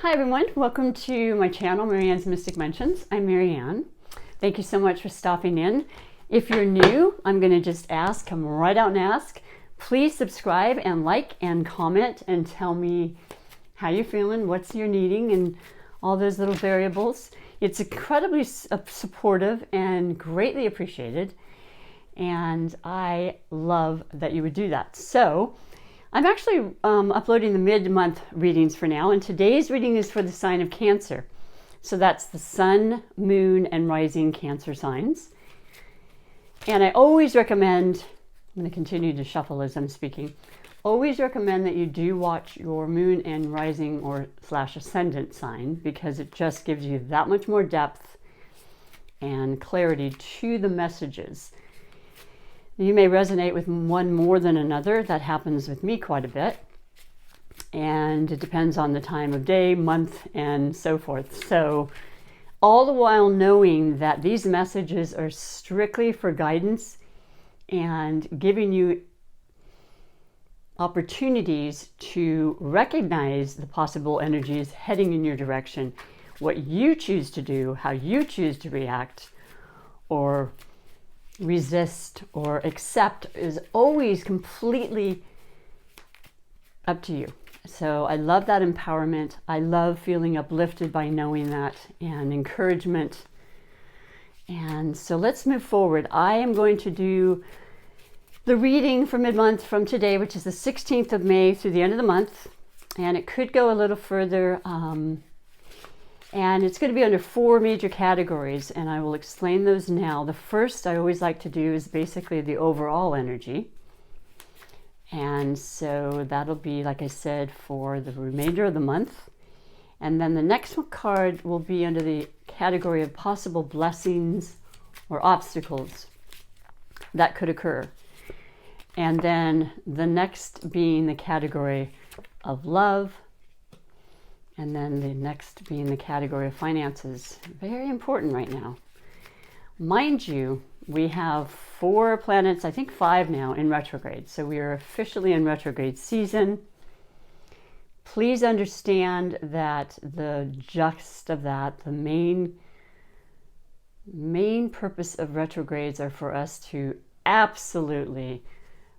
Hi everyone, welcome to my channel, MaryAnne's Mystic Mentions. I'm MaryAnne. Thank you so much for stopping in. If you're new, I'm going to just come right out and ask. Please subscribe and like and comment and tell me how you're feeling, what's you're needing, and all those little variables. It's incredibly supportive and greatly appreciated, and I love that you would do that. So I'm actually uploading the mid-month readings for now, and today's reading is for the sign of Cancer. So that's the sun, moon, and rising Cancer signs. And I always recommend, I'm going to continue to shuffle as I'm speaking, always recommend that you do watch your moon and rising or / ascendant sign, because it just gives you that much more depth and clarity to the messages. You may resonate with one more than another. That happens with me quite a bit. And it depends on the time of day, month, and so forth. So all the while knowing that these messages are strictly for guidance and giving you opportunities to recognize the possible energies heading in your direction, what you choose to do, how you choose to react, or resist or accept is always completely up to you. So I love that empowerment. I love feeling uplifted by knowing that, and encouragement. And so let's move forward. I am going to do the reading for mid-month from today, which is the 16th of May through the end of the month. And it could go a little further. And it's going to be under 4 major categories, and I will explain those now. The first I always like to do is basically the overall energy. And so that'll be, like I said, for the remainder of the month. And then the next card will be under the category of possible blessings or obstacles that could occur. And then the next being the category of love. And then the next being the category of finances. Very important right now. Mind you, we have 4 planets, I think 5 now, in retrograde. So we are officially in retrograde season. Please understand that the gist of that, the main purpose of retrogrades are for us to absolutely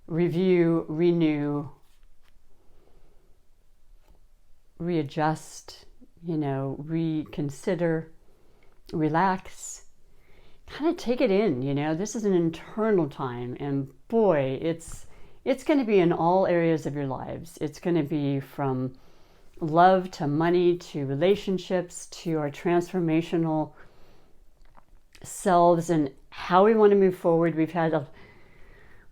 review, renew, readjust, reconsider, relax, kind of take it in. This is an internal time, and boy, it's going to be in all areas of your lives. It's going to be from love to money to relationships to our transformational selves and how we want to move forward. We've had a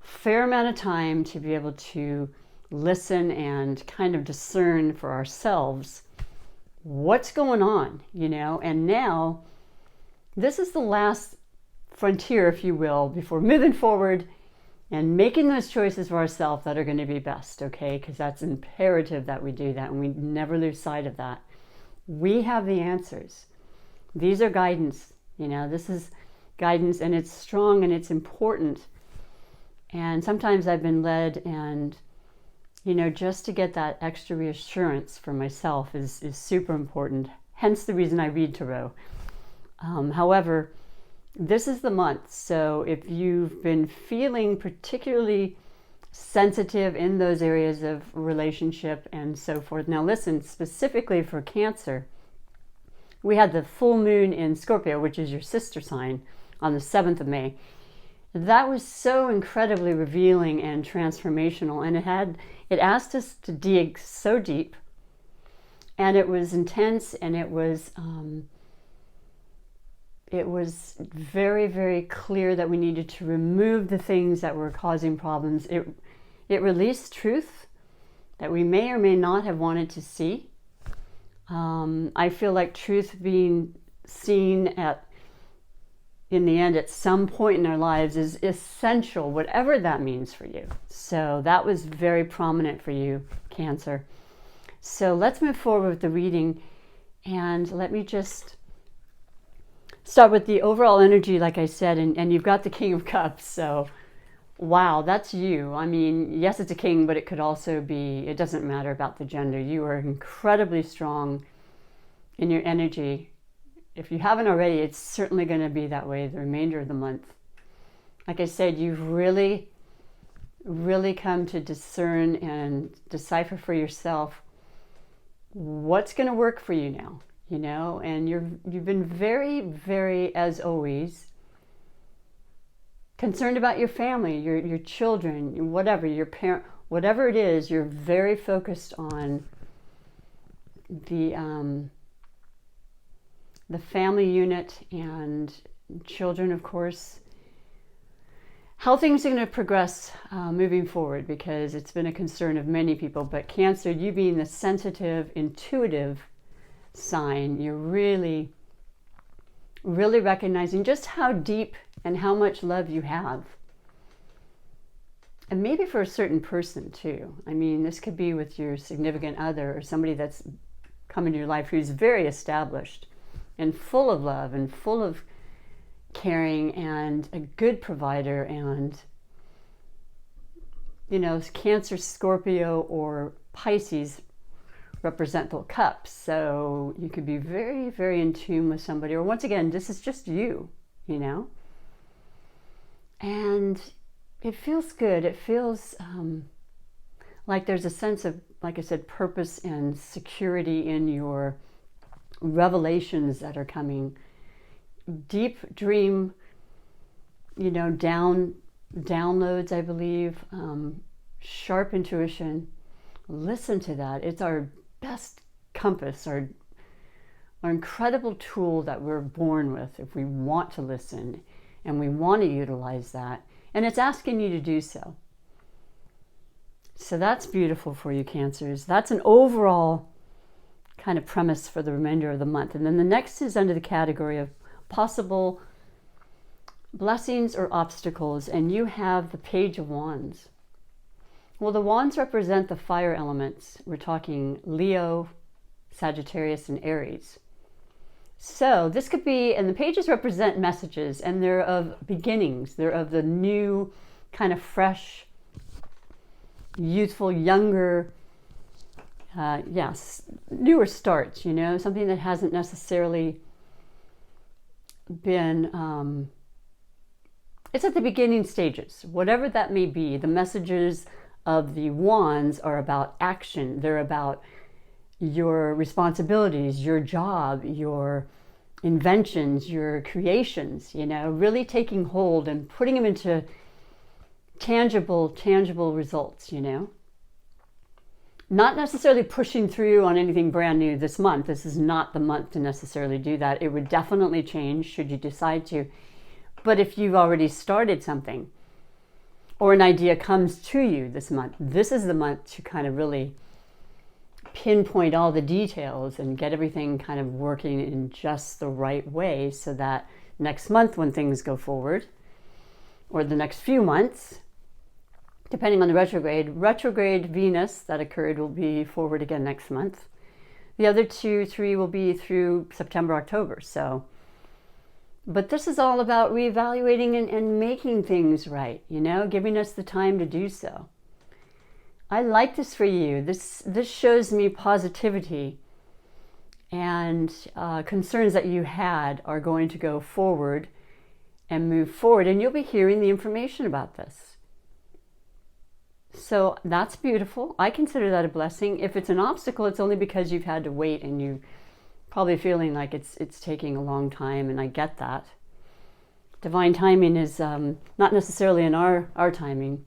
fair amount of time to be able to listen and kind of discern for ourselves what's going on, and now this is the last frontier, if you will, before moving forward and making those choices for ourselves that are going to be best, okay? Because that's imperative that we do that, and we never lose sight of that. We have the answers. These are guidance, this is guidance, and it's strong and it's important. And sometimes I've been led, and just to get that extra reassurance for myself is super important. Hence the reason I read tarot. However, this is the month. So if you've been feeling particularly sensitive in those areas of relationship and so forth. Now listen, specifically for Cancer, we had the full moon in Scorpio, which is your sister sign, on the 7th of May. That was so incredibly revealing and transformational, and it asked us to dig so deep, and it was intense, and it was very, very clear that we needed to remove the things that were causing problems. It released truth that we may or may not have wanted to see. I feel like truth being seen in the end at some point in our lives is essential, whatever that means for you. So that was very prominent for you, Cancer. So let's move forward with the reading, and let me just start with the overall energy, like I said, and you've got the King of Cups. So wow, that's you. I mean, yes, it's a king, but it could also be, it doesn't matter about the gender. You are incredibly strong, in your energy. If you haven't already, it's certainly going to be that way the remainder of the month. Like I said, you've really come to discern and decipher for yourself what's going to work for you now, you know, and you've been very, very, as always, concerned about your family, your children, whatever, your parent, whatever it is, you're very focused on the family unit and children, of course. How things are going to progress moving forward, because it's been a concern of many people. But Cancer, you being the sensitive, intuitive sign, you're really recognizing just how deep and how much love you have. And maybe for a certain person too. I mean, this could be with your significant other or somebody that's come into your life who's very established and full of love and full of caring and a good provider. And, you know, Cancer, Scorpio, or Pisces represent the cups. So you could be very, very in tune with somebody. Or once again, this is just you, you know. And it feels good. It feels like there's a sense of, like I said, purpose and security in your revelations that are coming. Deep dream, you know, downloads, I believe, sharp intuition. Listen to that. It's our best compass, our incredible tool that we're born with if we want to listen and we want to utilize that. And it's asking you to do so. So that's beautiful for you, Cancers. That's an overall kind of premise for the remainder of the month. And then the next is under the category of possible blessings or obstacles, and you have the Page of Wands. Well, the wands represent the fire elements. We're talking Leo, Sagittarius, and Aries. So this could be, and the pages represent messages, and they're of beginnings. They're of the new, kind of fresh, youthful, younger, newer starts, you know, something that hasn't necessarily been, it's at the beginning stages, whatever that may be. The messages of the wands are about action. They're about your responsibilities, your job, your inventions, your creations, you know, really taking hold and putting them into tangible results, you know. Not necessarily pushing through on anything brand new this month. This is not the month to necessarily do that. It would definitely change should you decide to. But if you've already started something or an idea comes to you this month, this is the month to kind of really pinpoint all the details and get everything kind of working in just the right way, so that next month when things go forward, or the next few months, depending on the retrograde Venus that occurred will be forward again next month. The other 2-3 will be through September, October. So, but this is all about reevaluating and making things right, you know, giving us the time to do so. I like this for you. This shows me positivity, and concerns that you had are going to go forward and move forward, and you'll be hearing the information about this. So that's beautiful. I consider that a blessing. If it's an obstacle, it's only because you've had to wait and you probably feeling like it's taking a long time, and I get that. Divine timing is not necessarily in our timing,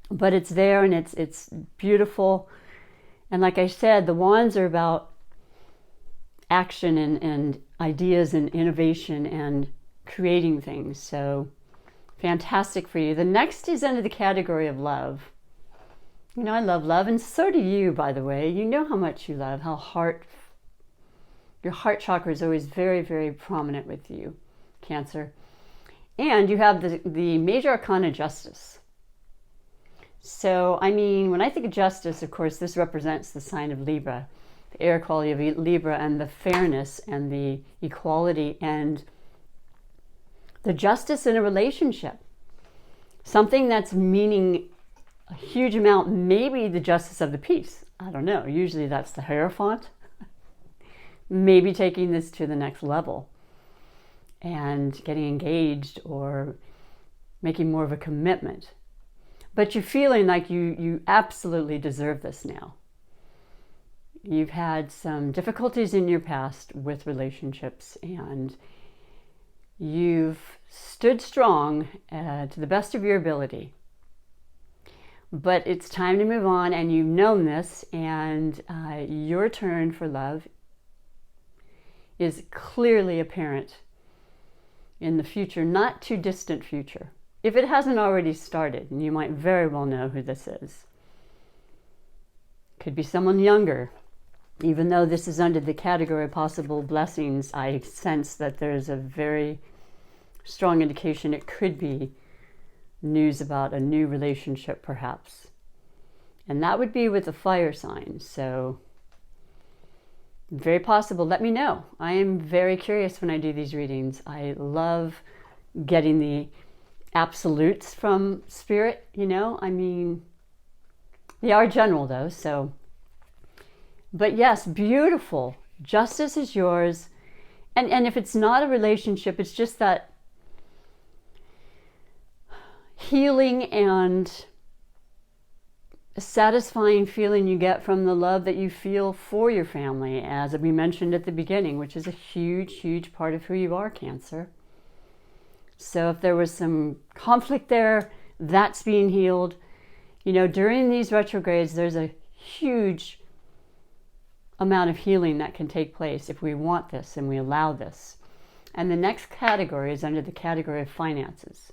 but it's there, and it's beautiful. And like I said, the wands are about action and ideas and innovation and creating things. So fantastic for you. The next is under the category of love. You know, I love love, and so do you, by the way. You know how much you love, how your heart chakra is always very, very prominent with you, Cancer. And you have the major arcana Justice. So, I mean, when I think of justice, of course, this represents the sign of Libra, the air quality of Libra, and the fairness and the equality and the justice in a relationship. Something that's meaning a huge amount, maybe the justice of the peace. I don't know. Usually that's the Hierophant. maybe taking this to the next level and getting engaged or making more of a commitment. But you're feeling like you absolutely deserve this now. You've had some difficulties in your past with relationships, and you've stood strong to the best of your ability. But it's time to move on, and you've known this, and your turn for love is clearly apparent in the future, not too distant future. If it hasn't already started, and you might very well know who this is. Could be someone younger. Even though this is under the category of possible blessings, I sense that there's a very strong indication it could be news about a new relationship, perhaps. And that would be with a fire sign. So, very possible. Let me know. I am very curious when I do these readings. I love getting the absolutes from spirit, I mean, they are general though, so. But yes, beautiful. Justice is yours. And if it's not a relationship, it's just that healing and satisfying feeling you get from the love that you feel for your family, as we mentioned at the beginning, which is a huge, huge part of who you are, Cancer. So if there was some conflict there, that's being healed. During these retrogrades, there's a huge amount of healing that can take place if we want this and we allow this. And the next category is under the category of finances.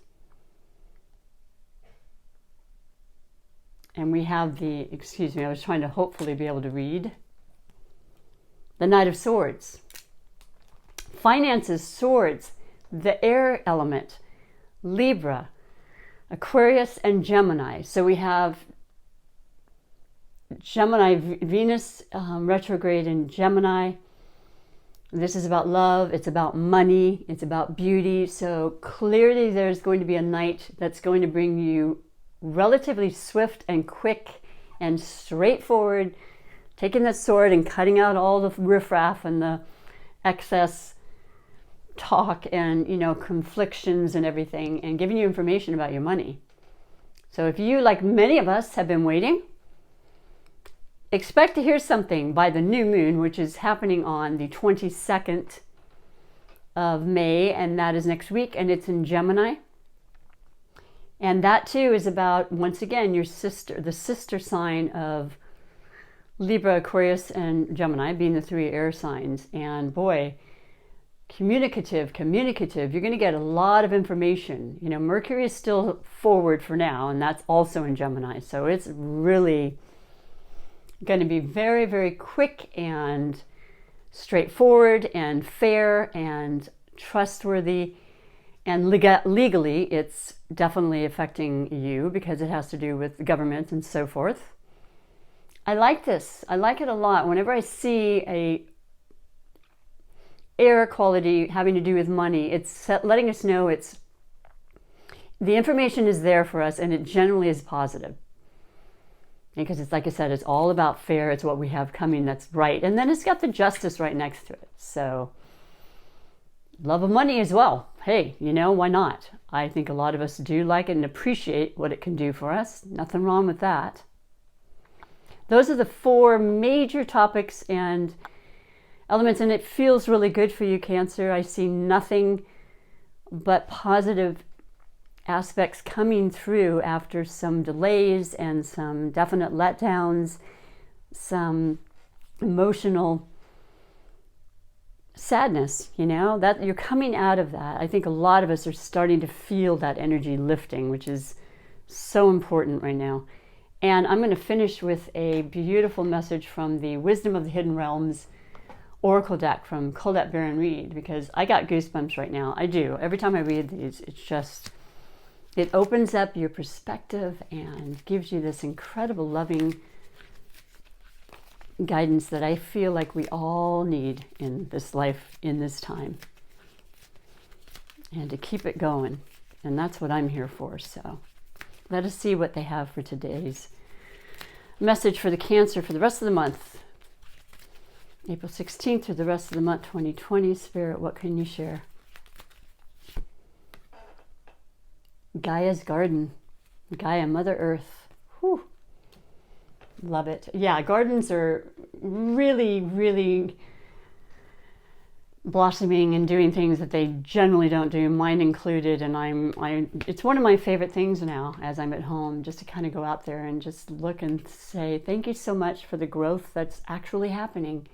And we have I was trying to hopefully be able to read. The Knight of Swords. Finances, swords, the air element, Libra, Aquarius, and Gemini. So we have Gemini, Venus retrograde in Gemini. This is about love, it's about money, it's about beauty. So clearly there's going to be a knight that's going to bring you relatively swift and quick and straightforward, taking that sword and cutting out all the riffraff and the excess talk and conflictions and everything, and giving you information about your money. So if you, like many of us, have been waiting, expect to hear something by the new moon, which is happening on the 22nd of May, and that is next week, and it's in Gemini. And that too is about, once again, the sister sign of Libra, Aquarius, and Gemini, being the three air signs. And boy, communicative, you're going to get a lot of information. Mercury is still forward for now, and that's also in Gemini. So it's really going to be very, very quick and straightforward and fair and trustworthy. And legally, it's definitely affecting you because it has to do with the government and so forth. I like this. I like it a lot. Whenever I see a air quality having to do with money, it's letting us know the information is there for us, and it generally is positive. Because it's, like I said, it's all about fair. It's what we have coming that's right. And then it's got the justice right next to it. So love of money as well. Hey, why not? I think a lot of us do like it and appreciate what it can do for us. Nothing wrong with that. Those are the four major topics and elements, and it feels really good for you, Cancer. I see nothing but positive aspects coming through after some delays and some definite letdowns, some emotional sadness, that you're coming out of that. I think a lot of us are starting to feel that energy lifting, which is so important right now. And I'm going to finish with a beautiful message from the Wisdom of the Hidden Realms Oracle deck from Colette Baron Reed, because I got goosebumps right now. I do. Every time I read these, it opens up your perspective and gives you this incredible loving guidance that I feel like we all need in this life, in this time, and to keep it going. And that's what I'm here for. So let us see what they have for today's message for the Cancer for the rest of the month. April 16th through the rest of the month 2020. Spirit, what can you share? Gaia's garden. Gaia, Mother Earth. Whew. Love it. Yeah, gardens are really, really blossoming and doing things that they generally don't do, mine included. And it's one of my favorite things now as I'm at home, just to kind of go out there and just look and say, thank you so much for the growth that's actually happening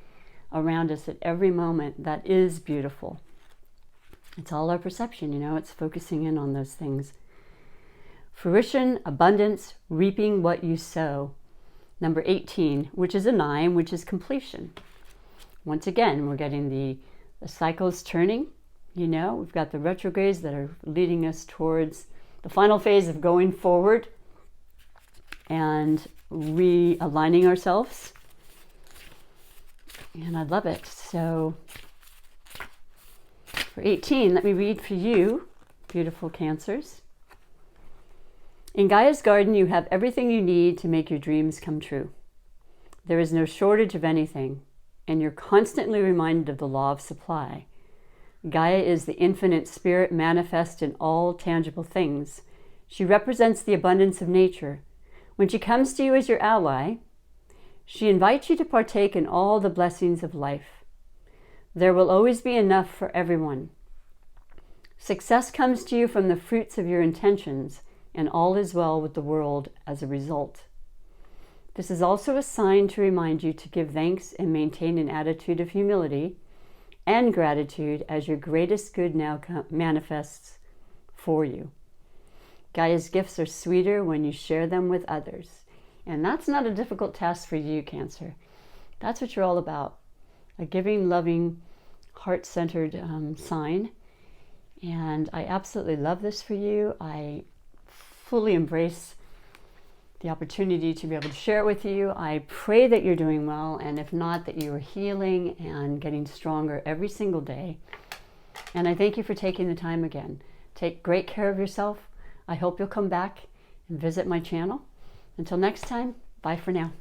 around us at every moment. That is beautiful. It's all our perception, it's focusing in on those things. Fruition, abundance, reaping what you sow. Number 18, which is a 9, which is completion. Once again, we're getting the cycles turning. We've got the retrogrades that are leading us towards the final phase of going forward and realigning ourselves. And I love it. So for 18, let me read for you, beautiful Cancers. In Gaia's garden, you have everything you need to make your dreams come true. There is no shortage of anything, and you're constantly reminded of the law of supply. Gaia is the infinite spirit manifest in all tangible things. She represents the abundance of nature. When she comes to you as your ally, she invites you to partake in all the blessings of life. There will always be enough for everyone. Success comes to you from the fruits of your intentions, and all is well with the world as a result. This is also a sign to remind you to give thanks and maintain an attitude of humility and gratitude as your greatest good now manifests for you. Gaia's gifts are sweeter when you share them with others. And that's not a difficult task for you, Cancer. That's what you're all about. A giving, loving, heart-centered sign. And I absolutely love this for you. I fully embrace the opportunity to be able to share it with you. I pray that you're doing well, and if not, that you are healing and getting stronger every single day. And I thank you for taking the time again. Take great care of yourself. I hope you'll come back and visit my channel. Until next time, bye for now.